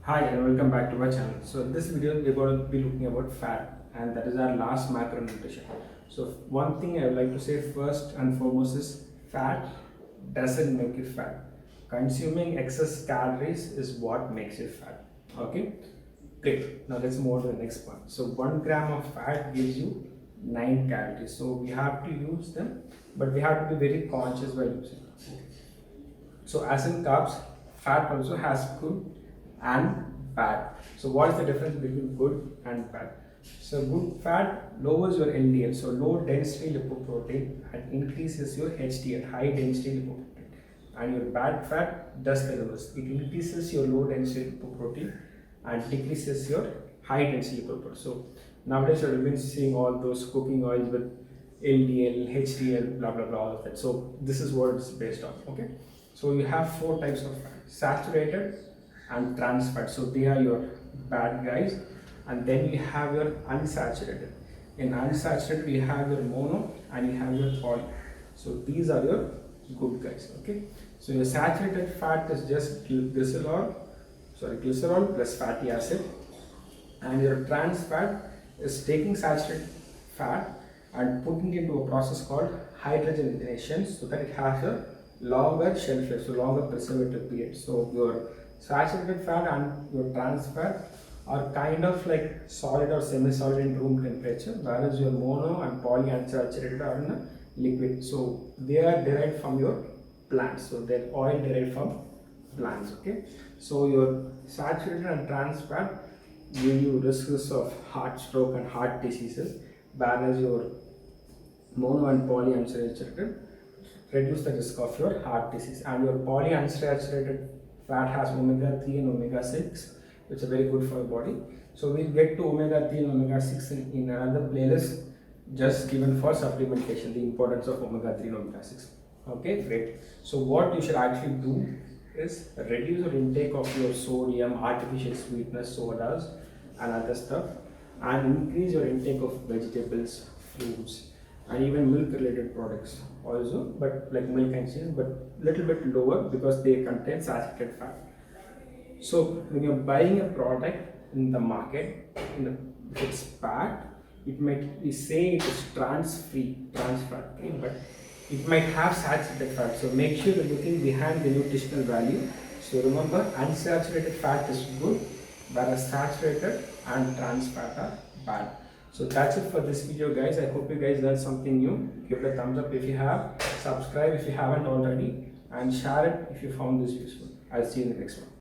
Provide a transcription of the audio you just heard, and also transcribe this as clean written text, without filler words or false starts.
Hi and welcome back to our channel. So in this video we're going to be looking about fat, and that is our last macronutrition. So one thing I would like to say first and foremost is fat doesn't make you fat. Consuming excess calories is what makes you fat. Okay, great. Now let's move on to the next one. So 1 gram of fat gives you 9 calories. So we have to use them, but we have to be very conscious while using them. So as in carbs, fat also has good and bad. So what is the difference between good and bad? So good fat lowers your LDL, so low density lipoprotein, and increases your HDL, high density lipoprotein. And your bad fat does the reverse. It increases your low density lipoprotein and decreases your high density lipoprotein. So nowadays you've been seeing all those cooking oils with LDL, HDL, blah blah blah, all of that. So this is what it's based on. Okay. So you have 4 types of fat: saturated and trans fat. So they are your bad guys. And then you have your unsaturated. In unsaturated you have your mono and you have your poly. So these are your good guys. Okay. So your saturated fat is just glycerol plus fatty acid, and your trans fat is taking saturated fat and putting it into a process called hydrogenation, so that it has a longer shelf life, so longer preservative period. So your saturated fat and your trans fat are kind of like solid or semi-solid in room temperature, whereas your mono and polyunsaturated are in a liquid. So they are derived from your plants, so they're oil derived from plants. Okay, so your saturated and trans fat give you risks of heart stroke and heart diseases, whereas your mono and polyunsaturated reduce the risk of your heart disease. And your polyunsaturated fat has omega-3 and omega-6, which are very good for your body. So we'll get to omega-3 and omega-6 in another playlist just given for supplementation, the importance of omega-3 and omega-6. Okay, great. So what you should actually do is reduce your intake of your sodium, artificial sweetness, sodas and other stuff, and increase your intake of vegetables, fruits, and even milk related products also, but like milk and cheese, but little bit lower because they contain saturated fat. So when you're buying a product in the market, if it's packed, it might be say it is trans fat free, but it might have saturated fat. So make sure you're looking behind the nutritional value. So remember, unsaturated fat is good, whereas saturated and trans fat are bad. So that's it for this video, guys. I hope you guys learned something new. Give it a thumbs up if you have, subscribe if you haven't already, and share it if you found this useful. I'll see you in the next one.